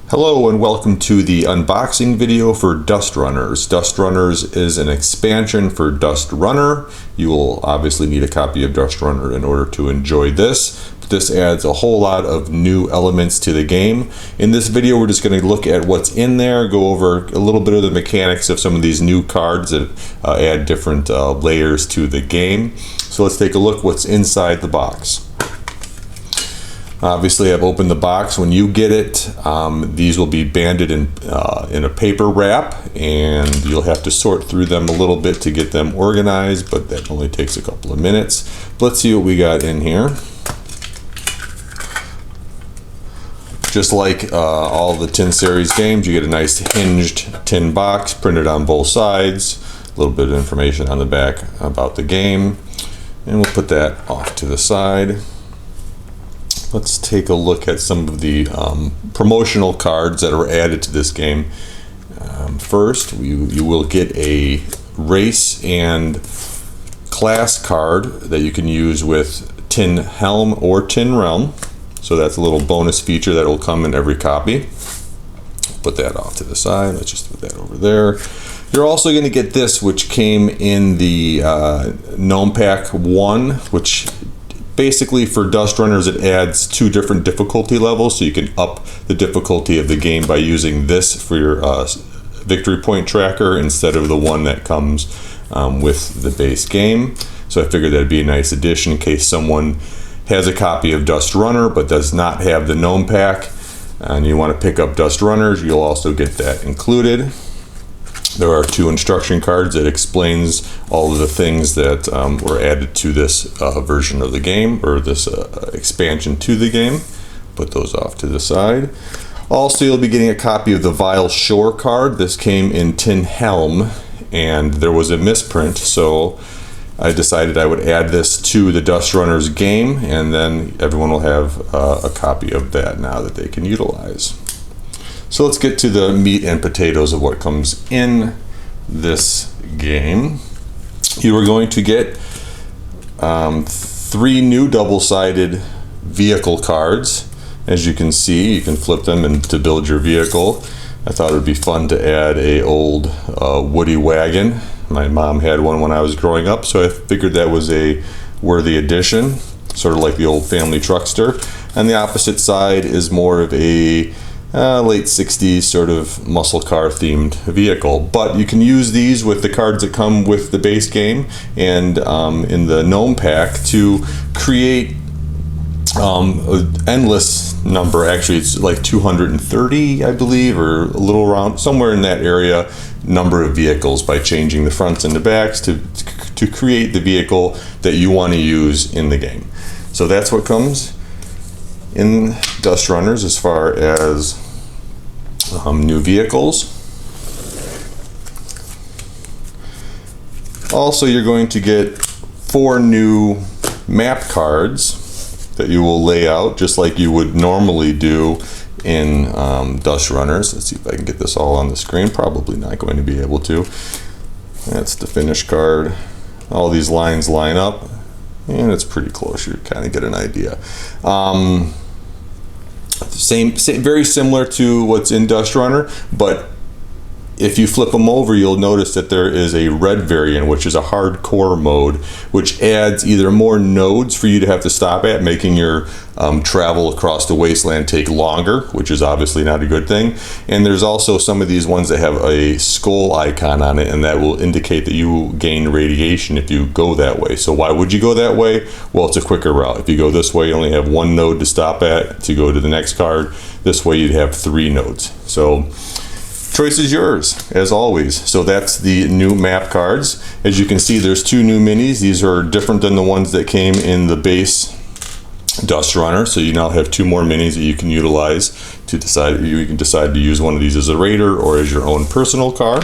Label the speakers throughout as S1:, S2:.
S1: Hello and welcome to the unboxing video for Dustrunners. Dustrunners is an expansion for Dustrunner. You will obviously need a copy of Dustrunner in order to enjoy this. But this adds a whole lot of new elements to the game. In this video we're just going to look at what's in there, go over a little bit of the mechanics of some of these new cards that add different layers to the game. So let's take a look what's inside the box. Obviously, I've opened the box. When you get it, these will be banded in a paper wrap, and you'll have to sort through them a little bit to get them organized, but that only takes a couple of minutes. Let's see what we got in here. Just like all the tin series games, you get a nice hinged tin box printed on both sides, a little bit of information on the back about the game, and we'll put that off to the side. Let's take a look at some of the promotional cards that are added to this game. First, you will get a race and class card that you can use with Tin Helm or Tin Realm. So that's a little bonus feature that will come in every copy. Put that off to the side. Let's just put that over there. You're also going to get this, which came in the Gnome Pack 1, which basically for Dustrunners it adds 2 different difficulty levels, so you can up the difficulty of the game by using this for your victory point tracker instead of the one that comes with the base game. So I figured that'd be a nice addition in case someone has a copy of Dustrunner but does not have the Gnome Pack and you want to pick up Dustrunners, you'll also get that included. There are 2 instruction cards that explains all of the things that were added to this version of the game, or this expansion to the game. Put those off to the side. Also, you'll be getting a copy of the Vile Shore card. This came in Tin Helm, and there was a misprint, so I decided I would add this to the Dustrunners game, and then everyone will have a copy of that now that they can utilize. So let's get to the meat and potatoes of what comes in this game. You are going to get 3 new double-sided vehicle cards. As you can see, you can flip them and to build your vehicle. I thought it would be fun to add a old Woody wagon. My mom had one when I was growing up, so I figured that was a worthy addition, sort of like the old family truckster. And the opposite side is more of a late 60s sort of muscle car themed vehicle, but you can use these with the cards that come with the base game and in the Gnome Pack to create an endless number. Actually, it's like 230, I believe, or a little around somewhere in that area, number of vehicles by changing the fronts and the backs to create the vehicle that you want to use in the game. So that's what comes in Dustrunners as far as new vehicles. Also, you're going to get 4 new map cards that you will lay out just like you would normally do in Dustrunners. Let's see if I can get this all on the screen. Probably not going to be able to. That's the finish card. All these lines line up and it's pretty close. You kind of get an idea. Same, very similar to what's in Dustrunner, but if you flip them over, you'll notice that there is a red variant, which is a hardcore mode, which adds either more nodes for you to have to stop at, making your travel across the wasteland take longer, which is obviously not a good thing. And there's also some of these ones that have a skull icon on it, and that will indicate that you gain radiation if you go that way. So why would you go that way? Well, it's a quicker route. If you go this way, you only have 1 node to stop at to go to the next card. This way you'd have 3 nodes. So choice is yours, as always. So that's the new map cards. As you can see, there's 2 new minis. These are different than the ones that came in the base Dustrunner. So you now have 2 more minis that you can utilize to decide. You can decide to use one of these as a raider or as your own personal car.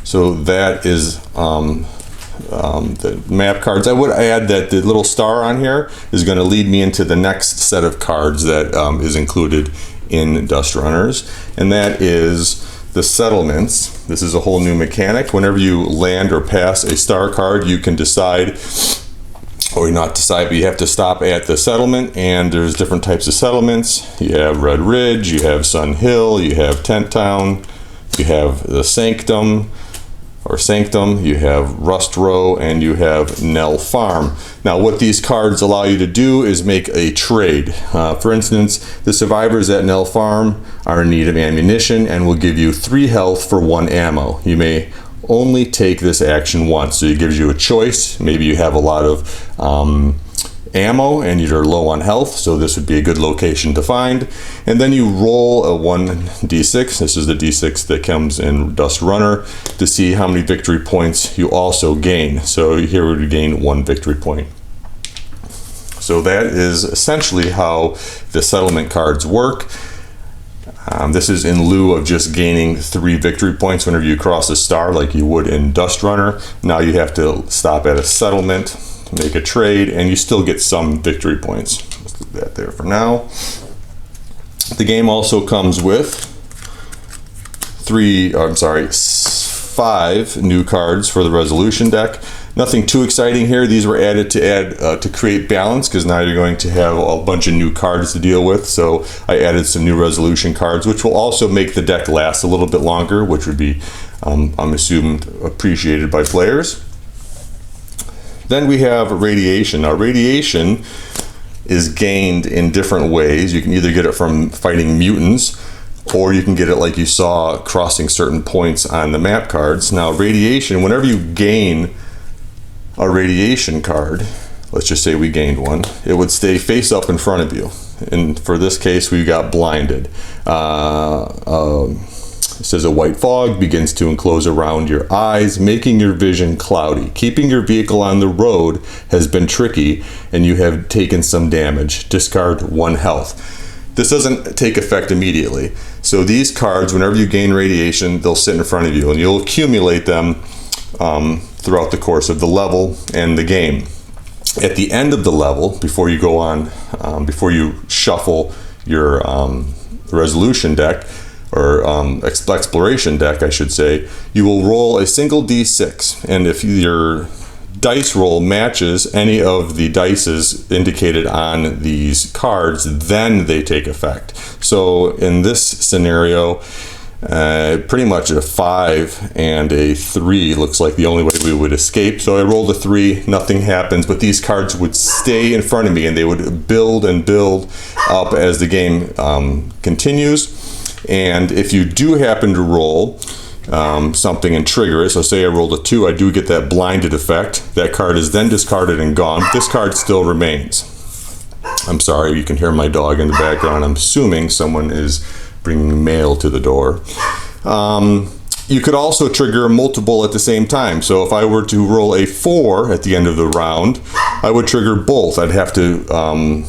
S1: So that is the map cards. I would add that the little star on here is going to lead me into the next set of cards that is included in Dustrunners, and that is the settlements. This is a whole new mechanic. Whenever you land or pass a star card, you can decide or not decide, but you have to stop at the settlement, and there's different types of settlements. You have Red Ridge, you have Sun Hill, you have Tent Town, you have the Sanctum, you have Rust Row, and you have Nell Farm. Now what these cards allow you to do is make a trade. For instance, the survivors at Nell Farm are in need of ammunition and will give you 3 health for 1 ammo. You may only take this action once, so it gives you a choice. Maybe you have a lot of ammo and you're low on health, so this would be a good location to find. And then you roll a 1d6. This is the d6 that comes in Dustrunner, to see how many victory points you also gain. So here we would gain 1 victory point. So that is essentially how the settlement cards work. This is in lieu of just gaining 3 victory points whenever you cross a star like you would in Dustrunner. Now you have to stop at a settlement, make a trade, and you still get some victory points. Let's leave that there for now. The game also comes with 5 new cards for the resolution deck. Nothing too exciting here. These were added to create balance, because now you're going to have a bunch of new cards to deal with. So I added some new resolution cards, which will also make the deck last a little bit longer, which would be, I'm assuming, appreciated by players. Then we have radiation. Now radiation is gained in different ways. You can either get it from fighting mutants, or you can get it like you saw crossing certain points on the map cards. Now radiation, whenever you gain a radiation card, let's just say we gained one, it would stay face up in front of you. And for this case, we got blinded. It says a white fog begins to enclose around your eyes, making your vision cloudy. Keeping your vehicle on the road has been tricky, and you have taken some damage. Discard 1 health. This doesn't take effect immediately. So these cards, whenever you gain radiation, they'll sit in front of you, and you'll accumulate them throughout the course of the level and the game. At the end of the level, before you go on, before you shuffle your resolution deck, or exploration deck, I should say, you will roll a single d6, and if your dice roll matches any of the dices indicated on these cards, then they take effect. So in this scenario, pretty much a 5 and a 3 looks like the only way we would escape. So I rolled a 3, nothing happens, but these cards would stay in front of me, and they would build and build up as the game continues. And if you do happen to roll something and trigger it, so say I rolled a 2, I do get that blinded effect. That card is then discarded and gone. This card still remains. I'm sorry, you can hear my dog in the background. I'm assuming someone is bringing mail to the door. You could also trigger multiple at the same time. So if I were to roll a 4 at the end of the round, I would trigger both. I'd have to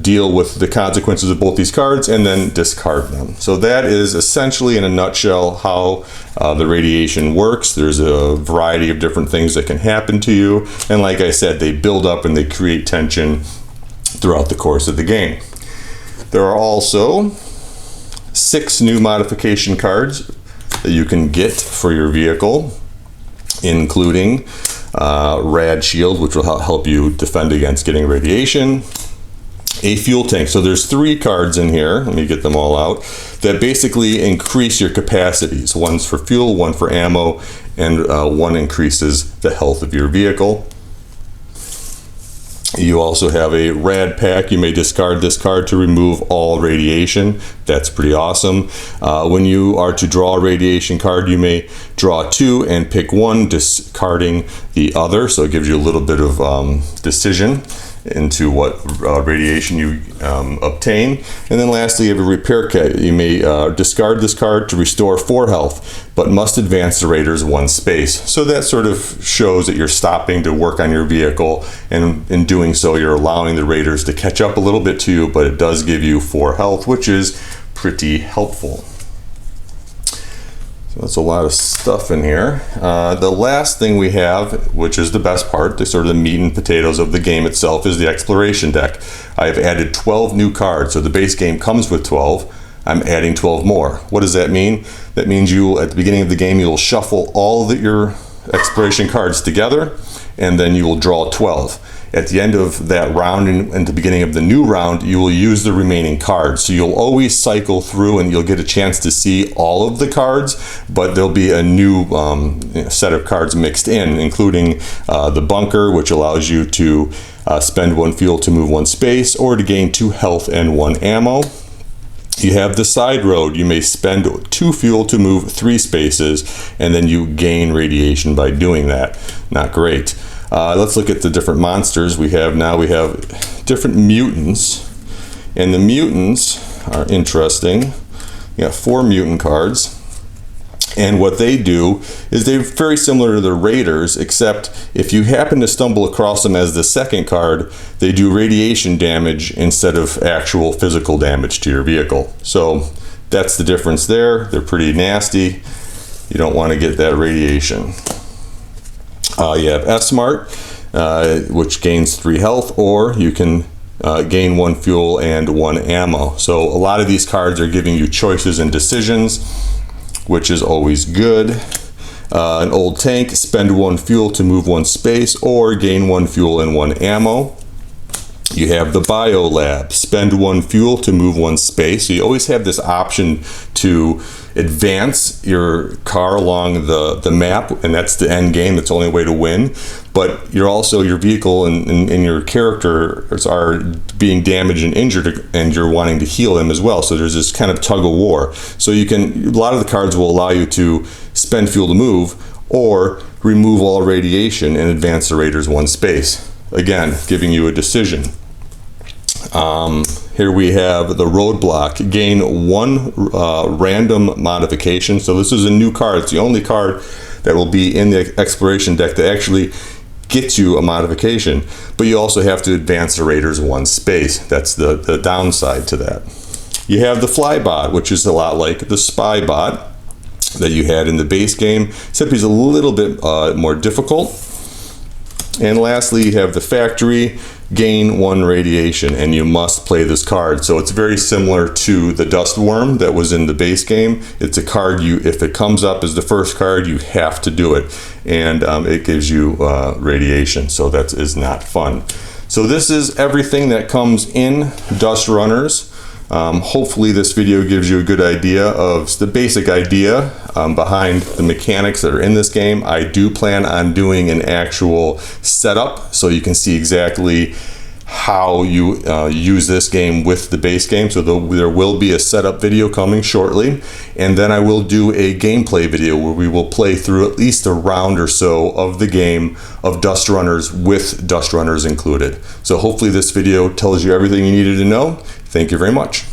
S1: deal with the consequences of both these cards and then discard them. So that is essentially, in a nutshell, how the radiation works. There's a variety of different things that can happen to you, and like I said, they build up and they create tension throughout the course of the game. There are also 6 new modification cards that you can get for your vehicle, including Rad Shield, which will help you defend against getting radiation. A fuel tank. So there's 3 cards in here, let me get them all out, that basically increase your capacities. One's for fuel, one for ammo, and one increases the health of your vehicle. You also have a rad pack. You may discard this card to remove all radiation. That's pretty awesome. When you are to draw a radiation card, you may draw 2 and pick one, discarding the other. So it gives you a little bit of decision into what radiation you obtain. And then lastly, you have a repair kit. You may discard this card to restore 4 health, but must advance the raiders 1 space. So that sort of shows that you're stopping to work on your vehicle, and in doing so, you're allowing the raiders to catch up a little bit to you, but it does give you 4 health, which is pretty helpful. So that's a lot of stuff in here. The last thing we have, which is the best part, the sort of the meat and potatoes of the game itself, is the exploration deck. I have added 12 new cards. So the base game comes with 12. I'm adding 12 more. What does that mean? That means you, at the beginning of the game, you'll shuffle all of your exploration cards together, and then you will draw 12. At the end of that round and the beginning of the new round, you will use the remaining cards. So you'll always cycle through and you'll get a chance to see all of the cards, but there'll be a new set of cards mixed in, including the bunker, which allows you to spend 1 fuel to move 1 space or to gain 2 health and 1 ammo. You have the side road. You may spend 2 fuel to move 3 spaces, and then you gain radiation by doing that. Not great. Let's look at the different monsters we have now. We have different mutants, and the mutants are interesting. You got 4 mutant cards, and what they do is they're very similar to the raiders, except if you happen to stumble across them as the second card, they do radiation damage instead of actual physical damage to your vehicle. So that's the difference there. They're pretty nasty. You don't want to get that radiation. You have S-Smart, which gains 3 health, or you can gain 1 fuel and 1 ammo. So a lot of these cards are giving you choices and decisions, which is always good. An old tank, spend 1 fuel to move 1 space, or gain 1 fuel and 1 ammo. You have the Bio Lab, spend 1 fuel to move 1 space. So you always have this option to advance your car along the map, and that's the end game. That's the only way to win. But you're also, your vehicle and your characters are being damaged and injured, and you're wanting to heal them as well. So there's this kind of tug of war. So you can, a lot of the cards will allow you to spend fuel to move, or remove all radiation and advance the raiders 1 space. Again, giving you a decision. Here we have the Roadblock, gain 1 random modification. So this is a new card. It's the only card that will be in the exploration deck that actually gets you a modification, but you also have to advance the raiders 1 space. That's the downside to that. You have the Flybot, which is a lot like the Spy Bot that you had in the base game, except he's a little bit more difficult. And lastly, you have the Factory, gain 1 radiation, and you must play this card. So it's very similar to the Dust Worm that was in the base game. It's a card if it comes up as the first card, you have to do it, and it gives you radiation, so that is not fun. So this is everything that comes in Dustrunners. Hopefully this video gives you a good idea of the basic idea behind the mechanics that are in this game. I do plan on doing an actual setup so you can see exactly how you use this game with the base game. So there will be a setup video coming shortly, and then I will do a gameplay video where we will play through at least a round or so of the game of Dustrunners with Dustrunners included. So hopefully this video tells you everything you needed to know. Thank you very much.